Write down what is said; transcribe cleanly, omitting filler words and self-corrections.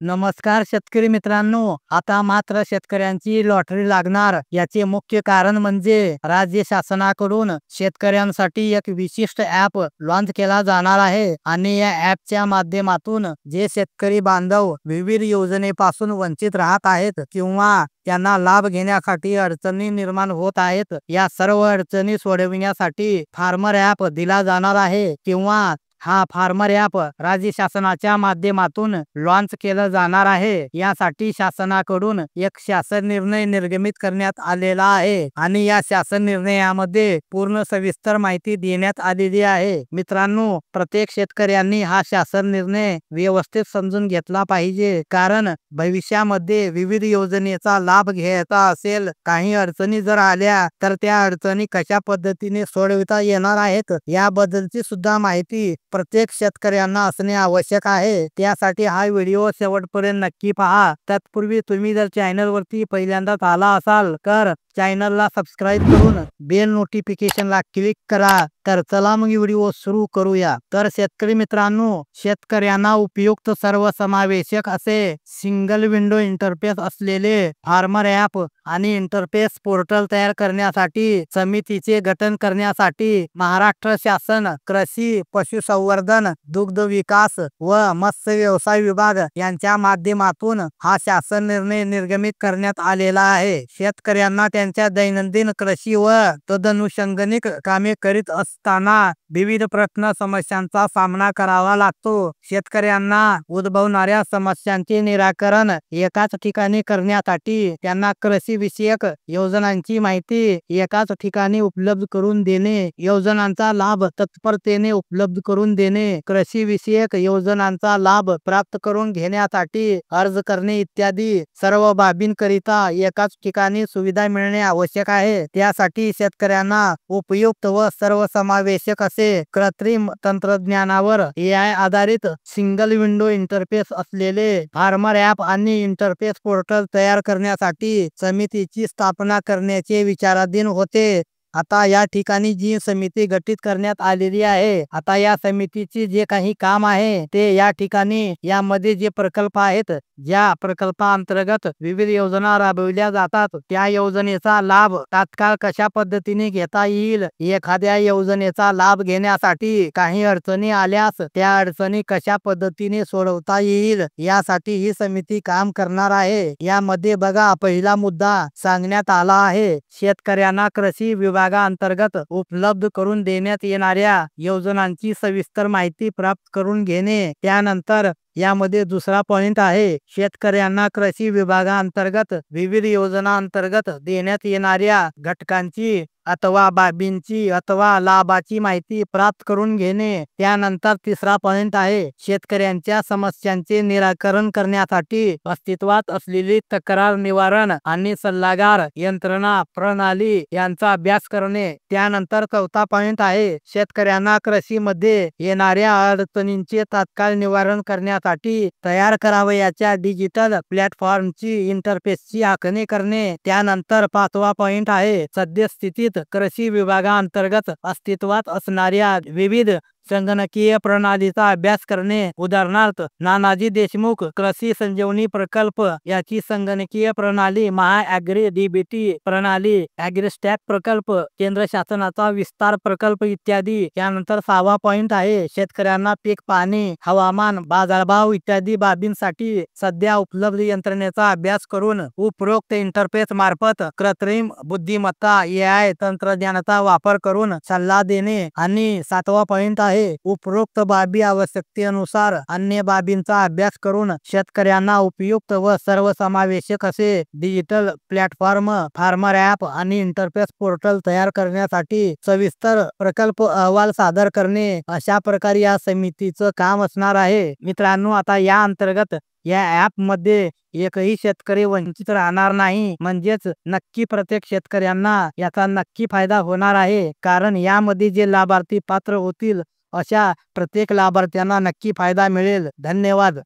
नमस्कार शेतकरी मित्रांनो, आता मात्र शेतकऱ्यांची लॉटरी लागणार याचे मुख्य कारण म्हणजे राज्य शासनाकडून शेतकऱ्यांसाठी एक विशिष्ट ॲप लॉन्च केला जाणार आहे आणि या ॲपच्या माध्यमातून जे शेतकरी बांधव विविध योजनेपासून वंचित राहत आहेत किंवा त्यांना लाभ घेण्यासाठी अडचणी निर्माण होत आहेत, या सर्व अडचणी सोडविण्यासाठी फार्मर ॲप दिला जाणार आहे किंवा हा फार्मर ॲप राज्य शासनाच्या माध्यमातून लॉन्च केलं जाणार आहे। यासाठी शासनाकडून एक शासन निर्णय निर्गमित करण्यात आलेला आहे आणि या शासन निर्णयामध्ये पूर्ण सविस्तर माहिती देण्यात आलेली आहे। मित्रांनो, प्रत्येक शेतकऱ्यांनी हा शासन निर्णय व्यवस्थित समजून घेतला पाहिजे, कारण भविष्यामध्ये विविध योजनेचा लाभ घ्यायचा असेल, काही अडचणी जर आल्या तर त्या अडचणी कशा पद्धतीने सोडविता येणार आहेत याबद्दलची सुद्धा माहिती प्रत्येक शेतकऱ्यांना असणे आवश्यक आहे। त्यासाठी हा व्हिडिओ शेवटपर्यंत नक्की पहा। तत्पूर्वी तुम्ही जर चॅनलवरती पहिल्यांदाच आला असाल तर चॅनलला सबस्क्राईब करून बेल नोटिफिकेशनला क्लिक करा। तर चला मग व्हिडिओ सुरू करूया। तर शेतकरी मित्रांनो, शेतकऱ्यांना उपयुक्त सर्वसमावेशक असे सिंगल विंडो इंटरफेस असलेले फार्मर ॲप आणि इंटरफेस पोर्टल तयार करण्यासाठी समितीचे गठन करण्यासाठी महाराष्ट्र शासन कृषी, पशुसंवर्धन, दुग्ध विकास व मत्स्य व्यवसाय विभाग यांच्या माध्यमातून हा शासन निर्णय निर्गमित करण्यात आलेला आहे। शेतकऱ्यांना त्यांच्या दैनंदिन कृषी व तदनुषंगानिक कामे करीत असताना विविध प्रश्न समस्यांचा सामना करावा लागतो। शेतकऱ्यांना उद्भवणाऱ्या समस्यांचे निराकरण एकाच ठिकाणी करण्यासाठी त्यांना कृषी विषयक योजनांची माहिती एकाच ठिकाणी उपलब्ध करून देणे, योजनांचा लाभ तत्परतेने उपलब्ध करून देणे, कृषी विषयक योजनांचा लाभ प्राप्त करून घेण्यासाठी अर्ज करणे इत्यादी सर्व बाबींकरिता एकाच ठिकाणी सुविधा मिळणे आवश्यक आहे। त्यासाठी शेतकऱ्यांना उपयुक्त व सर्वसमावेशक असे कृत्रिम तंत्रज्ञानावर AI आधारित सिंगल विंडो इंटरफेस असलेले फार्मर ॲप आणि इंटरफेस पोर्टल तयार करण्यासाठी समितीची स्थापना करण्याचे विचाराधीन होते। आता या ठिकाणी जी समिती गठीत करण्यात आलेली आहे, आता या समितीची जे काही काम आहे ते या ठिकाणी यामध्ये जे प्रकल्प आहेत, ज्या प्रकल्पांतर्गत विविध योजना राबविल्या जातात त्या योजनेचा लाभ तात्काळ कशा पद्धतीने घेता येईल, एखाद्या योजनेचा लाभ घेण्यासाठी काही अडचणी आल्यास त्या अडचणी कशा पद्धतीने सोडवता येईल यासाठी ही समिती काम करणार आहे। यामध्ये बघा, पहिला मुद्दा सांगण्यात आला आहे, शेतकऱ्यांना कृषी विभागाअंतर्गत उपलब्ध करून देण्यात येणाऱ्या योजनांची सविस्तर माहिती प्राप्त करून घेणे। त्यानंतर यामध्ये दुसरा पॉइंट आहे, शेतकऱ्यांना कृषी विभागाअंतर्गत विविध योजनांतर्गत देण्यात येणाऱ्या घटकांची अथवा बाबींची अथवा लाभाची माहिती प्राप्त करून घेणे। त्यानंतर तिसरा पॉइंट आहे, शेतकऱ्यांच्या समस्यांचे निराकरण करण्यासाठी अस्तित्वात असलेली तक्रार निवारण आणि सल्लागार यंत्रणा प्रणाली यांचा अभ्यास करणे। त्यानंतर चौथा पॉइंट आहे, शेतकऱ्यांना कृषीमध्ये येणाऱ्या अडचणींचे तात्काळ निवारण करण्यासाठी तयार करावयाच्या डिजिटल प्लॅटफॉर्मची इंटरफेसची आखणी करणे। त्यानंतर पाचवा पॉइंट आहे, सद्यस्थितीत कृषी विभागाअंतर्गत अस्तित्वात असणाऱ्या विविध संगणकीय प्रणालीचा अभ्यास करणे। उदाहरणार्थ, नानाजी देशमुख कृषी संजीवनी प्रकल्प याची संगणकीय प्रणाली, महाअॅग्री DBT प्रणाली, ॲग्रीस्टॅक प्रकल्प, केंद्र शासनाचा विस्तार प्रकल्प इत्यादी। त्यानंतर 6वा पॉइंट आहे, शेतकऱ्यांना पीक पाणी, हवामान, बाजारभाव इत्यादी बाबींसाठी सध्या उपलब्ध यंत्रणेचा अभ्यास करून उपरोक्त इंटरफेस मार्फत कृत्रिम बुद्धिमत्ता AI तंत्रज्ञानाचा वापर करून सल्ला देणे। आणि 7वा पॉइंट आहे, उपरोक्त बाबी आवश्यकतेनुसार अन्य बाबींचा अभ्यास करून शेतकऱ्यांना उपयुक्त व सर्वसमावेशक असे डिजिटल प्लॅटफॉर्म, फार्मर ॲप आणि इंटरफेस पोर्टल तयार करण्यासाठी सविस्तर प्रकल्प अहवाल सादर करणे। अशा प्रकारे या समितीचं काम असणार आहे। मित्रांनो, आता या अंतर्गत या ॲप मध्ये एकही शेतकरी वंचित राहणार नाही, म्हणजेच नक्की प्रत्येक शेतकऱ्यांना याचा नक्की फायदा होणार आहे, कारण यामध्ये जे लाभार्थी पात्र होतील अशा प्रत्येक लाभार्थ्यांना नक्की फायदा मिळेल। धन्यवाद।